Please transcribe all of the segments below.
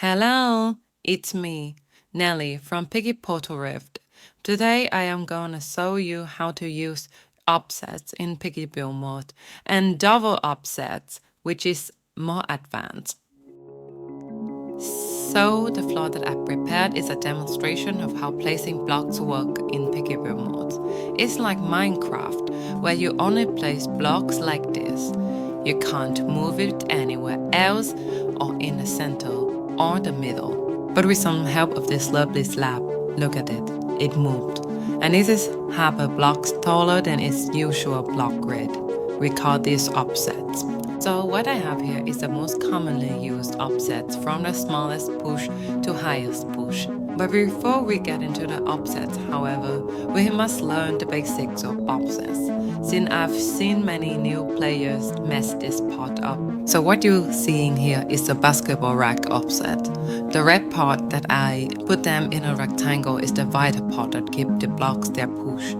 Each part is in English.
Hello, it's me, Nelly from Piggy Portal Rift. Today I am gonna show you how to use offsets in Piggy build mode and double offsets, which is more advanced. So the floor that I prepared is a demonstration of how placing blocks work in Piggy build mode. It's like Minecraft, where you only place blocks like this. You can't move it anywhere else or in the center or the middle. But with some help of this lovely slab, look at it, it moved. And this is half a block taller than its usual block grid. We call these offsets. So what I have here is the most commonly used offsets from the smallest push to highest push. But before we get into the offsets, however, we must learn the basics of offsets, since I've seen many new players mess this part up. So what you're seeing here is the basketball rack offset. The red part that I put them in a rectangle is the wider part that keeps the blocks their push.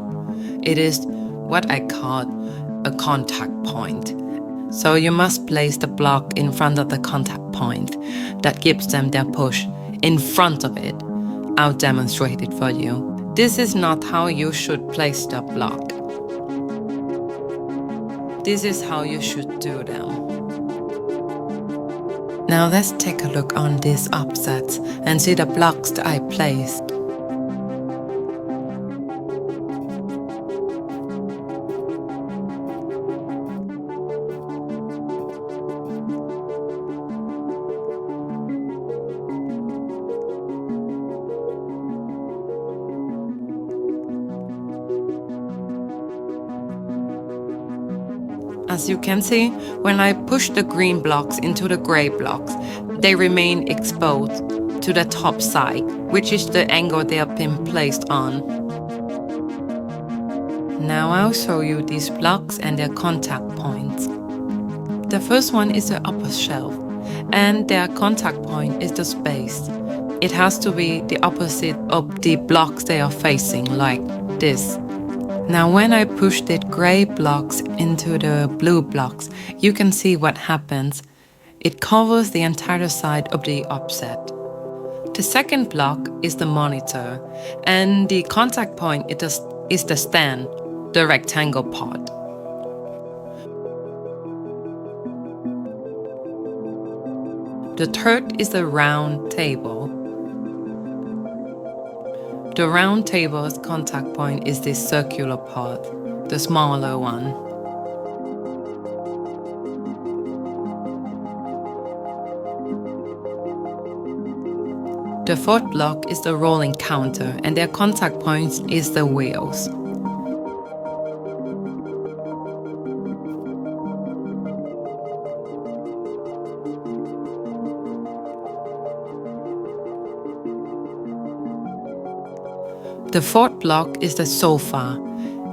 It is what I call a contact point. So you must place the block in front of the contact point that gives them their push in front of it. I'll demonstrate it for you. This is not how you should place the block. This is how you should do them. Now let's take a look on these offsets and see the blocks that I placed. As you can see, when I push the green blocks into the gray blocks, they remain exposed to the top side, which is the angle they have been placed on. Now I'll show you these blocks and their contact points. The first one is the upper shelf, and their contact point is the space. It has to be the opposite of the blocks they are facing, like this. Now when I push the gray blocks into the blue blocks, you can see what happens. It covers the entire side of the offset. The second block is the monitor, and the contact point is the stand, the rectangle part. The third is the round table. The round table's contact point is this circular part, the smaller one. The fourth block is the rolling counter, and their contact point is the wheels. The fourth block is the sofa,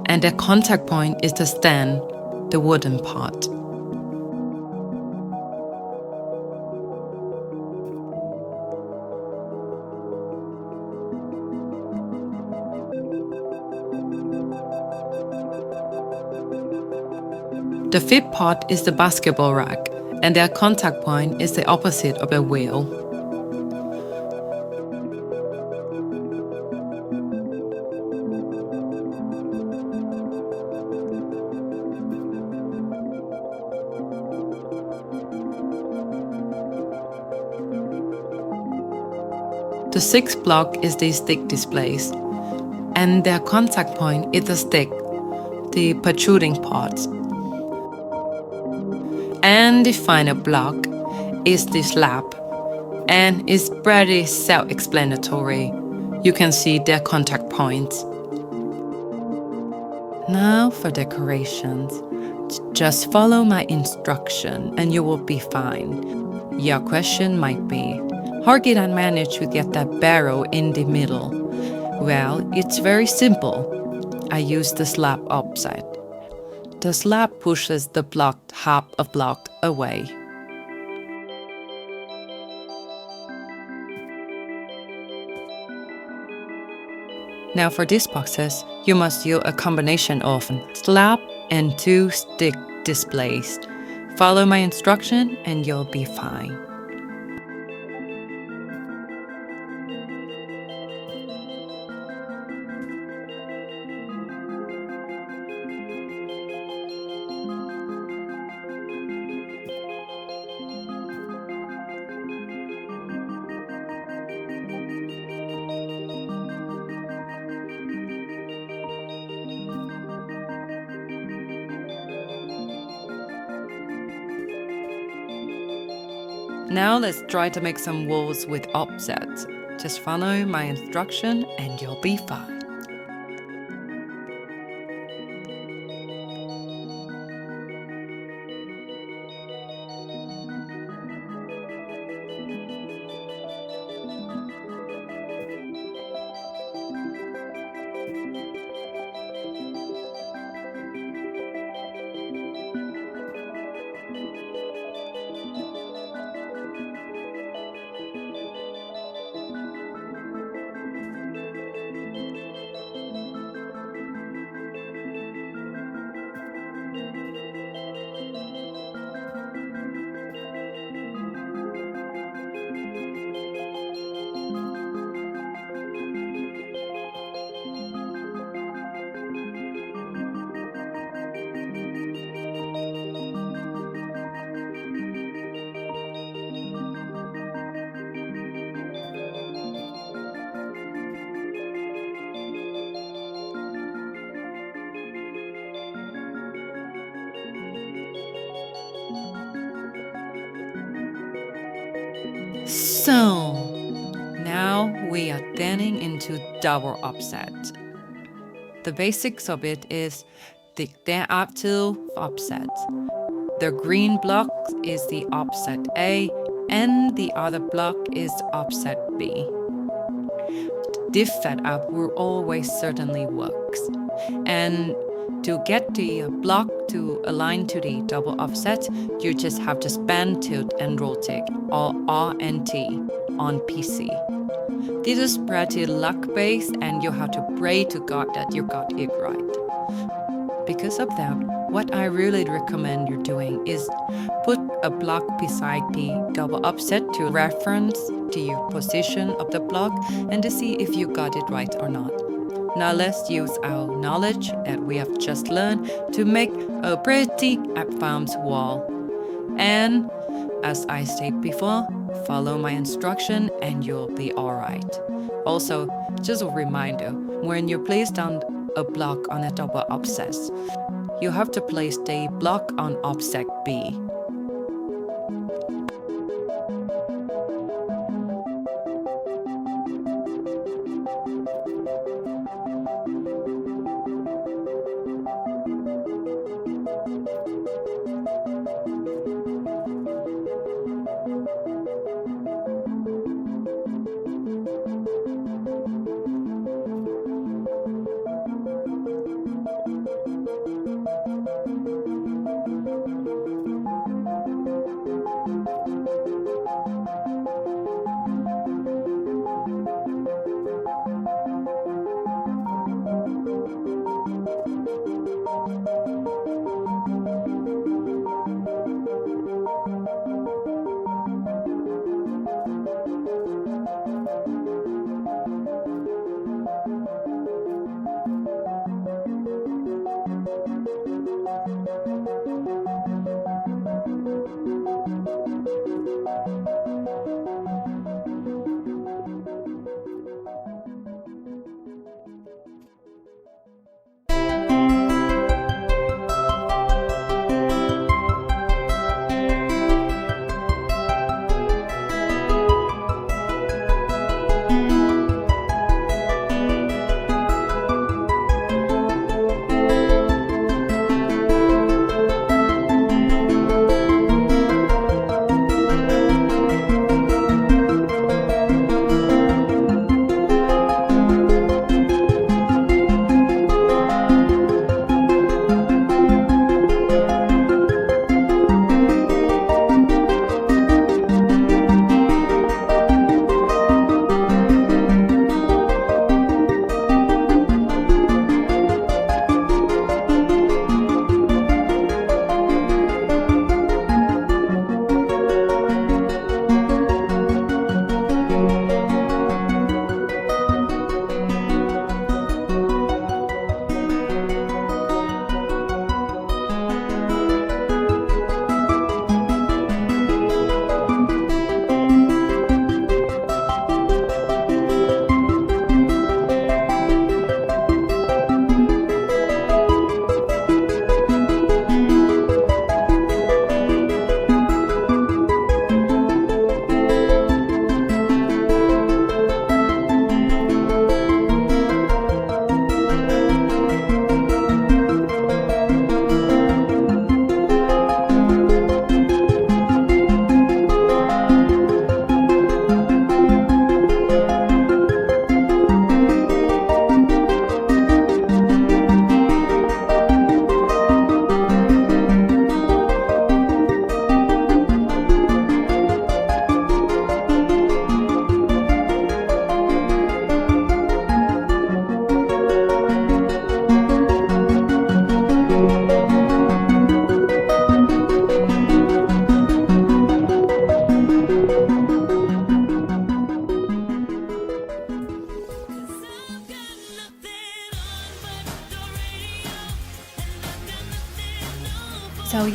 and the contact point is the stand, the wooden part. The fifth part is the basketball rack, and their contact point is the opposite of the wheel. The sixth block is the stick displays, and their contact point is the stick, the protruding parts. And the final block is the slab, and it's pretty self-explanatory. You can see their contact points. Now for decorations. Just follow my instruction and you will be fine. Your question might be, how did I manage to get that barrel in the middle? Well, it's very simple. I use the slab offset. The slab pushes the block half a block away. Now for these boxes, you must use a combination of slab and 2 stick displays. Follow my instruction and you'll be fine. Now let's try to make some walls with offsets. Just follow my instruction and you'll be fine. So, now we are getting into double offset. The basics of it is there are two offsets. The green block is the offset A and the other block is offset B. This setup will always certainly works. And to get the block to align to the double offset, you just have to span, tilt, and rotate, or R and T, on PC. This is pretty luck-based, and you have to pray to God that you got it right. Because of that, what I really recommend you doing is put a block beside the double offset to reference the position of the block and to see if you got it right or not. Now let's use our knowledge that we have just learned to make a pretty advanced wall. And as I said before, follow my instruction and you'll be alright. Also, just a reminder, when you place down a block on a double offset, you have to place the block on offset B.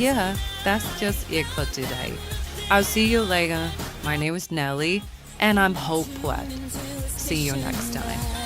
yeah, that's just it for today. I'll see you later. My name is Nelly, and I'm Hopewet. See you next time.